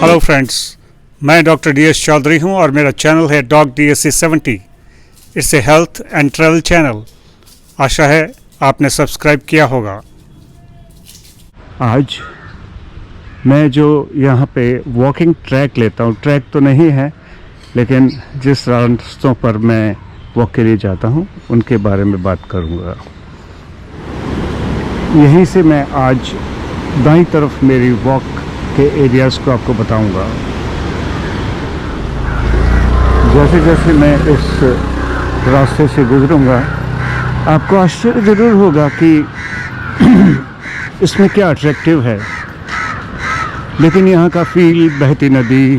Hello friends, मैं doctor DS Chaudhary हूं और मेरा चैनल है डॉग DSC 70। इससे हेल्थ एंड ट्रैवल चैनल। आशा है आपने सब्सक्राइब किया होगा। आज मैं जो यहाँ पे वॉकिंग ट्रैक लेता हूँ, ट्रैक तो नहीं है लेकिन जिस रास्तों पर मैं वॉक के लिए जाता हूँ उनके बारे में बात करूँगा। यहीं से मैं आज दाईं तरफ मेरी वॉक के एरियाज़ को आपको बताऊंगा। जैसे जैसे मैं इस रास्ते से गुजरूंगा आपको आश्चर्य ज़रूर होगा कि इसमें क्या अट्रैक्टिव है, लेकिन यहाँ का फील, बहती नदी,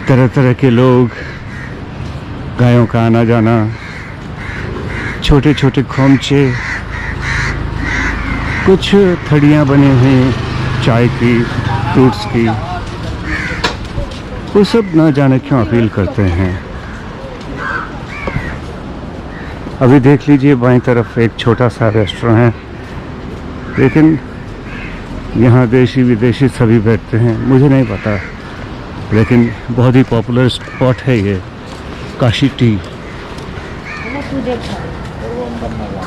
तरह तरह के लोग, गायों का आना जाना, छोटे छोटे खोमचे, कुछ थड़ियाँ बनी हुई चाय की, फ्रूट्स की, वो सब ना जाने क्यों अपील करते हैं। अभी देख लीजिए बाईं तरफ एक छोटा सा रेस्टोरेंट है, लेकिन यहाँ देशी विदेशी सभी बैठते हैं। मुझे नहीं पता, लेकिन बहुत ही पॉपुलर स्पॉट है ये, काशी टी।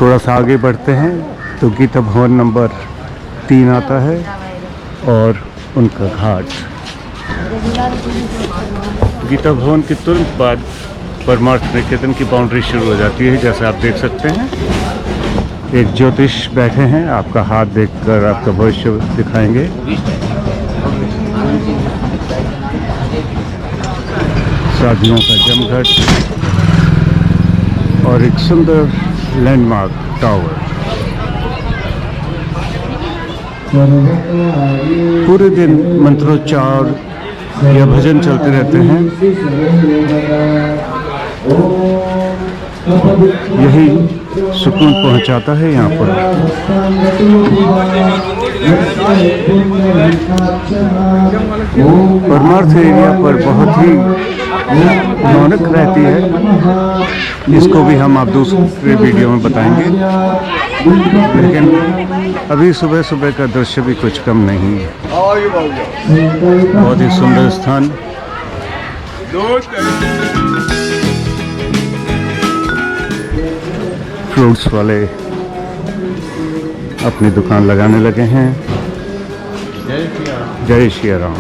थोड़ा सा आगे बढ़ते हैं तो गीता भवन नंबर 3 आता है और उनका घाट। गीता भवन के तुरंत बाद परमार्थ निकेतन की बाउंड्री शुरू हो जाती है। जैसे आप देख सकते हैं एक ज्योतिष बैठे हैं, आपका हाथ देखकर आपका भविष्य दिखाएंगे। साधुओं का जमघट और एक सुंदर लैंडमार्क टावर। पूरे दिन मंत्रोच्चार या भजन चलते रहते हैं। यही सुकून पहुंचाता है यहाँ पर। परमार्थ एरिया पर बहुत ही रौनक रहती है। इसको भी हम आप दूसरे वीडियो में बताएंगे, लेकिन अभी सुबह सुबह का दृश्य भी कुछ कम नहीं है। बहुत ही सुंदर स्थान। फ्रूट्स वाले अपनी दुकान लगाने लगे हैं। जय श्री राम।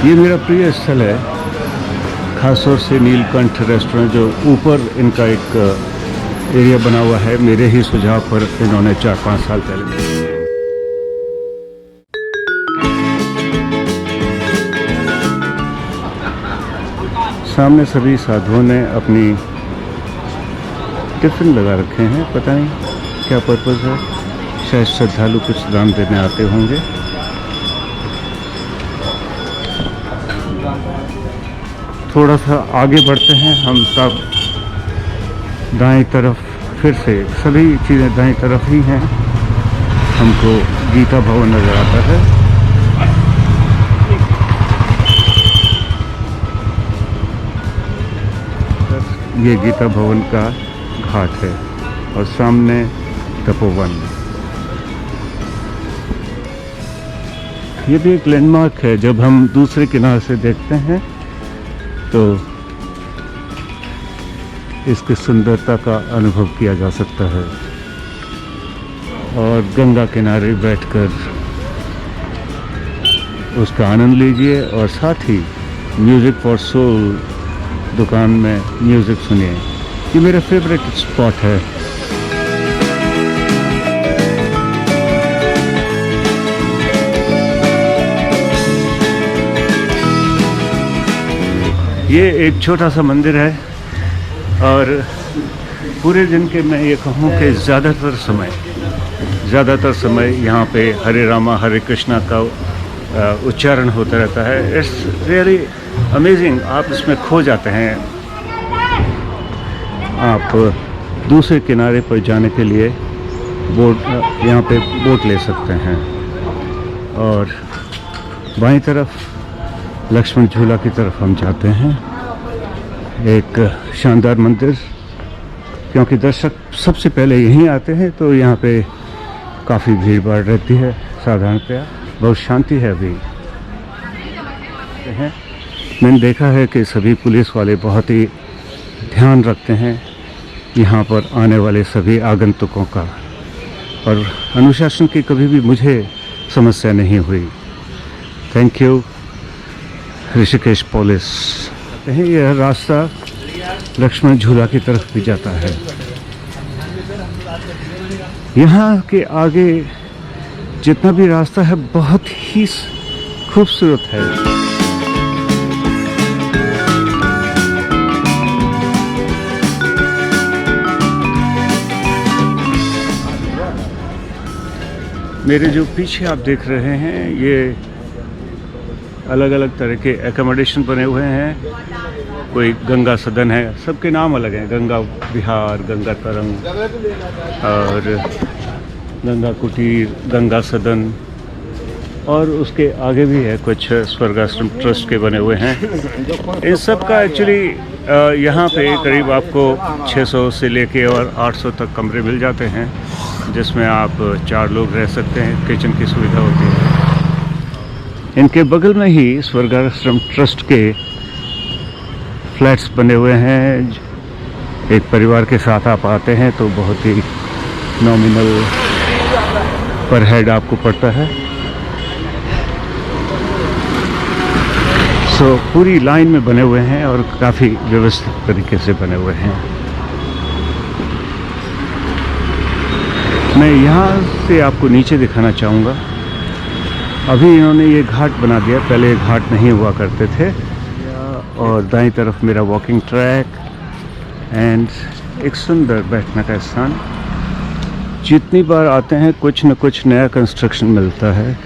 ये मेरा प्रिय स्थल है, खासतौर से नीलकंठ रेस्टोरेंट, जो ऊपर इनका एक एरिया बना हुआ है। मेरे ही सुझाव पर इन्होंने 4-5 साल पहले। सामने सभी साधुओं ने अपनी टिफिन लगा रखे हैं, पता नहीं क्या पर्पज़ है। शायद श्रद्धालु कुछ दान देने आते होंगे। थोड़ा सा आगे बढ़ते हैं हम सब। दाएं तरफ फिर से सभी चीज़ें दाएं तरफ ही हैं। हमको गीता भवन नज़र आता है। ये गीता भवन का घाट है और सामने तपोवन। ये भी एक लैंडमार्क है। जब हम दूसरे किनारे से देखते हैं तो इसकी सुंदरता का अनुभव किया जा सकता है। और गंगा किनारे बैठकर उसका आनंद लीजिए और साथ ही म्यूज़िक फॉर सोल दुकान में म्यूज़िक सुनिए। ये मेरा फेवरेट स्पॉट है। ये एक छोटा सा मंदिर है और पूरे दिन के मैं ये कहूँ कि ज़्यादातर समय यहाँ पे हरे रामा हरे कृष्णा का उच्चारण होता रहता है। It's really amazing. आप इसमें खो जाते हैं। आप दूसरे किनारे पर जाने के लिए यहाँ पे बोट ले सकते हैं। और बाईं तरफ लक्ष्मण झूला की तरफ हम जाते हैं। एक शानदार मंदिर, क्योंकि दर्शक सबसे पहले यहीं आते हैं तो यहाँ पे काफ़ी भीड़ भाड़ रहती है साधारणतया। बहुत शांति है अभी हैं। मैंने देखा है कि सभी पुलिस वाले बहुत ही ध्यान रखते हैं यहाँ पर आने वाले सभी आगंतुकों का, और अनुशासन की कभी भी मुझे समस्या नहीं हुई। Thank you Rishikesh police. कहीं यह रास्ता लक्ष्मण झूला की तरफ भी जाता है। यहाँ के आगे जितना भी रास्ता है बहुत ही खूबसूरत है। मेरे जो पीछे आप देख रहे हैं ये अलग अलग तरह के एकोमोडेशन बने हुए हैं। कोई गंगा सदन है, सबके नाम अलग हैं, गंगा विहार, गंगा तरंग और गंगा कुटीर, गंगा सदन, और उसके आगे भी है कुछ स्वर्गाश्रम ट्रस्ट के बने हुए हैं। इन सब का एक्चुअली यहाँ पे करीब आपको 600 से लेके और 800 तक कमरे मिल जाते हैं, जिसमें आप 4 लोग रह सकते हैं। किचन की सुविधा होती है। इनके बगल में ही स्वर्गाश्रम ट्रस्ट के फ्लैट्स बने हुए हैं। एक परिवार के साथ आप आते हैं तो बहुत ही नॉमिनल पर हेड आपको पड़ता है। सो पूरी लाइन में बने हुए हैं और काफ़ी व्यवस्थित तरीके से बने हुए हैं। मैं यहाँ से आपको नीचे दिखाना चाहूँगा। अभी इन्होंने ये घाट बना दिया, पहले ये घाट नहीं हुआ करते थे। और दाईं तरफ मेरा वॉकिंग ट्रैक एंड एक सुंदर बैठने का स्थान। जितनी बार आते हैं कुछ न कुछ नया कंस्ट्रक्शन मिलता है।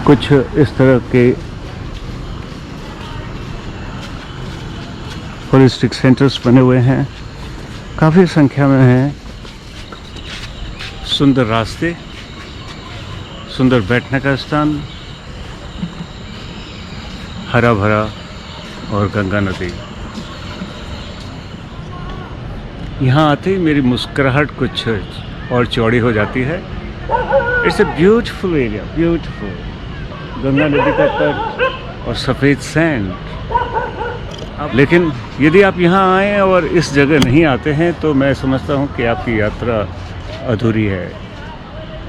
कुछ इस तरह के होलिस्टिक सेंटर्स बने हुए हैं, काफ़ी संख्या में हैं। सुंदर रास्ते, सुंदर बैठने का स्थान, हरा भरा और गंगा नदी। यहाँ आते ही मेरी मुस्कुराहट कुछ और चौड़ी हो जाती है। It's a beautiful area, beautiful. Ganga नदी का तट और सफ़ेद सैंड। लेकिन यदि आप यहाँ आएँ और इस जगह नहीं आते हैं तो मैं समझता हूँ कि आपकी यात्रा अधूरी है।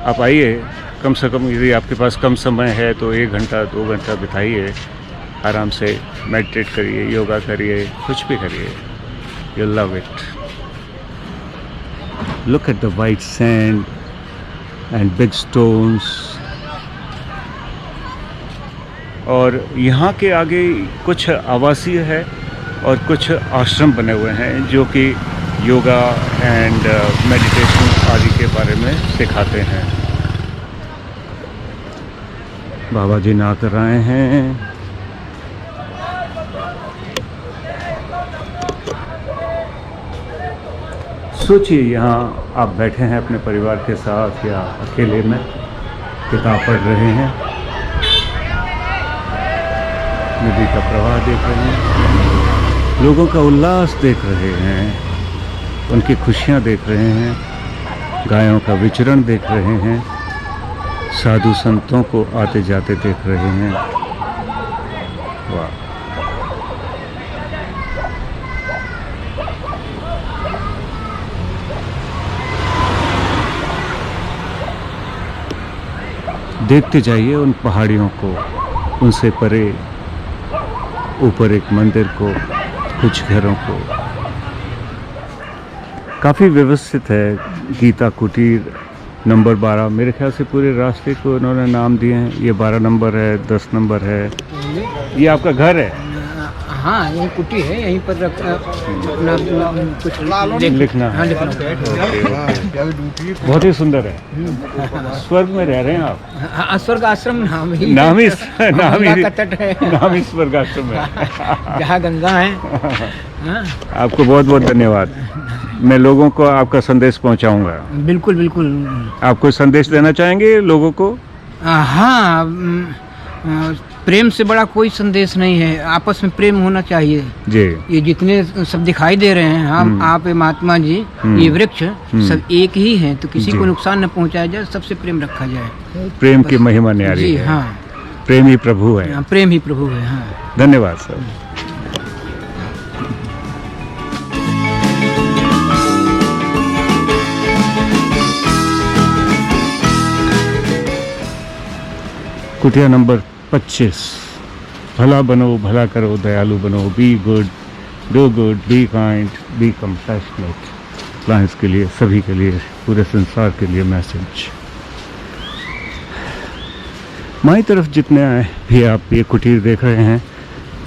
आप आइए, कम से कम यदि आपके पास कम समय है तो 1 घंटा 2 घंटा बिताइए, आराम से मेडिटेट करिए, योगा करिए, कुछ भी करिए। You love it. Look at the white sand and big stones. और यहाँ के आगे कुछ आवासीय है और कुछ आश्रम बने हुए हैं जो कि योगा एंड मेडिटेशन आदि के बारे में सिखाते हैं। बाबा जी नहा कर आए हैं। सोचिए यहाँ आप बैठे हैं अपने परिवार के साथ या अकेले में, किताब पढ़ रहे हैं, नदी का प्रवाह देख रहे हैं, लोगों का उल्लास देख रहे हैं, उनकी खुशियाँ देख रहे हैं, गायों का विचरण देख रहे हैं, साधु संतों को आते जाते देख रहे हैं। वाह! देखते जाइए उन पहाड़ियों को, उनसे परे ऊपर एक मंदिर को, कुछ घरों को। काफ़ी व्यवस्थित है। गीता कुटीर नंबर 12, मेरे ख्याल से पूरे रास्ते को उन्होंने नाम दिए हैं। ये 12 नंबर है, 10 नंबर है। ये आपका घर है? हाँ, यही कुटी है, यहीं पर अपना कुछ लिखना। हाँ, लिखना। बहुत ही सुंदर है। स्वर्ग में रह रहे हैं आप? हाँ, स्वर्ग आश्रम नाम ही का तट है, नाम ही स्वर्ग आश्रम है जहाँ गंगा है। हाँ। आपको बहुत बहुत धन्यवाद। मैं लोगों को आपका संदेश पहुंचाऊंगा। बिल्कुल बिल्कुल। आप कोई संदेश देना चाहेंगे लोगों को? हाँ, प्रेम से बड़ा कोई संदेश नहीं है, आपस में प्रेम होना चाहिए। जी ये जितने सब दिखाई दे रहे हैं, हम आप ये महात्मा जी, ये वृक्ष सब एक ही हैं, तो किसी जी। को नुकसान न पहुंचाया जाए, सबसे प्रेम रखा जाए। प्रेम की महिमा न्यारी जी है। हाँ, प्रेम ही प्रभु है। हाँ, प्रेम ही प्रभु है। हाँ, धन्यवाद सर। कुटिया नंबर 25। भला बनो, भला करो, दयालु बनो, be good, do good, be kind, B compassionate. Clients के लिए, सभी के लिए, पूरे संसार के लिए मैसेज। माई तरफ जितने आए भी आप ये कुटीर देख रहे हैं,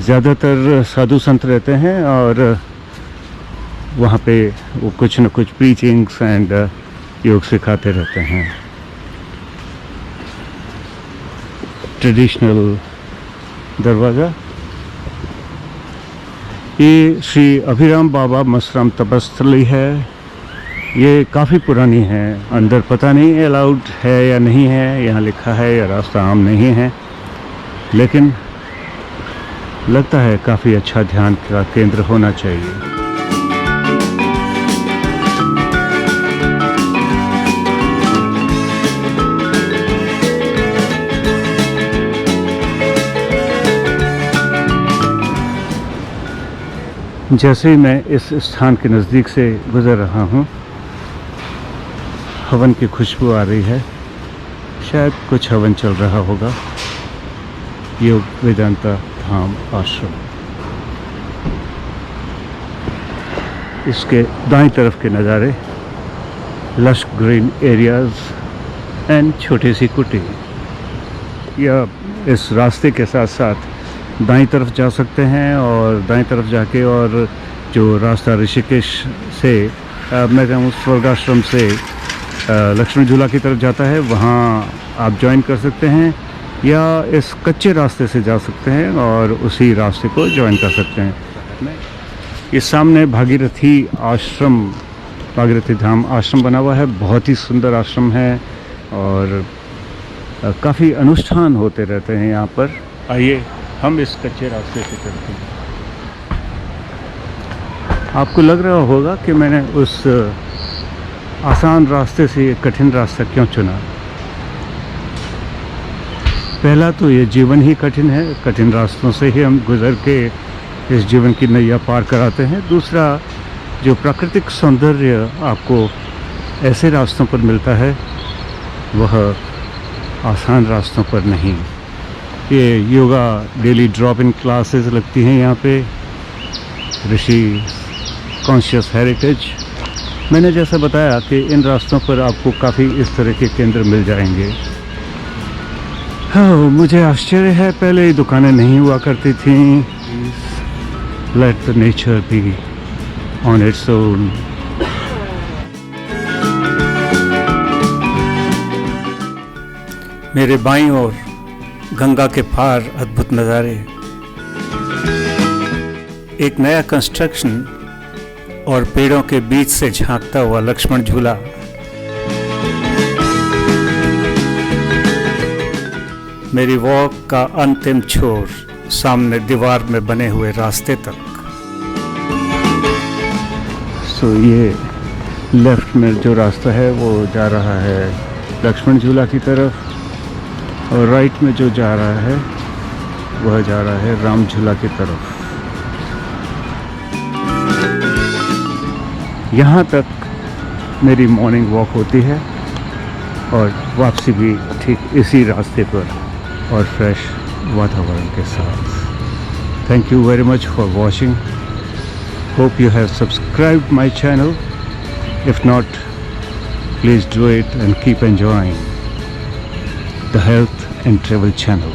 ज़्यादातर साधु संत रहते हैं और वहाँ पे वो कुछ न कुछ प्रीचिंग्स एंड योग सिखाते रहते हैं। ट्रेडिशनल दरवाज़ा, ये श्री अभिराम बाबा मसराम तपस्थली है। ये काफ़ी पुरानी है, अंदर पता नहीं अलाउड है या नहीं है, यहाँ लिखा है या रास्ता आम नहीं है, लेकिन लगता है काफ़ी अच्छा ध्यान का केंद्र होना चाहिए। जैसे ही मैं इस स्थान के नज़दीक से गुज़र रहा हूँ, हवन की खुशबू आ रही है। शायद कुछ हवन चल रहा होगा। योग वेदांता धाम आश्रम। इसके दाईं तरफ के नज़ारे, लश ग्रीन एरियाज़ एंड छोटी सी कुटी। या इस रास्ते के साथ साथ दाईं तरफ जा सकते हैं और दाईं तरफ जाके और जो रास्ता ऋषिकेश से मैं कहूँ स्वर्गाश्रम से लक्ष्मण झूला की तरफ जाता है, वहाँ आप ज्वाइन कर सकते हैं, या इस कच्चे रास्ते से जा सकते हैं और उसी रास्ते को ज्वाइन कर सकते हैं। इस सामने भागीरथी आश्रम, भागीरथी धाम आश्रम बना हुआ है। बहुत ही सुंदर आश्रम है और काफ़ी अनुष्ठान होते रहते हैं यहाँ पर। आइए हम इस कच्चे रास्ते से चलते हैं। आपको लग रहा होगा कि मैंने उस आसान रास्ते से ये कठिन रास्ता क्यों चुना। पहला तो ये जीवन ही कठिन है, कठिन रास्तों से ही हम गुजर के इस जीवन की नैया पार कराते हैं। दूसरा, जो प्राकृतिक सौंदर्य आपको ऐसे रास्तों पर मिलता है, वह आसान रास्तों पर नहीं। ये yoga daily drop in classes लगती हैं यहाँ पे, ऋषि कॉन्शियस हेरिटेज। मैंने जैसा बताया कि इन रास्तों पर आपको काफ़ी इस तरह के केंद्र मिल जाएंगे। हाँ, मुझे आश्चर्य है, पहले ये दुकानें नहीं हुआ करती थीं। Let the nature be on its own. मेरे बाईं ओर गंगा के पार अद्भुत नज़ारे, एक नया कंस्ट्रक्शन और पेड़ों के बीच से झांकता हुआ लक्ष्मण झूला। मेरी वॉक का अंतिम छोर सामने दीवार में बने हुए रास्ते तक। सो ये लेफ्ट में जो रास्ता है वो जा रहा है लक्ष्मण झूला की तरफ, और राइट में जो जा रहा है वह जा रहा है राम झूला की तरफ। यहाँ तक मेरी मॉर्निंग वॉक होती है और वापसी भी ठीक इसी रास्ते पर और फ्रेश वातावरण के साथ। Thank you very much for watching. Hope you have subscribed my channel. If not, please do it and keep enjoying the Health and Travel channel.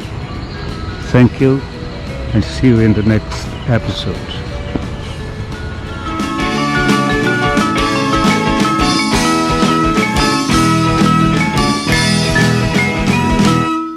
Thank you and see you in the next episode.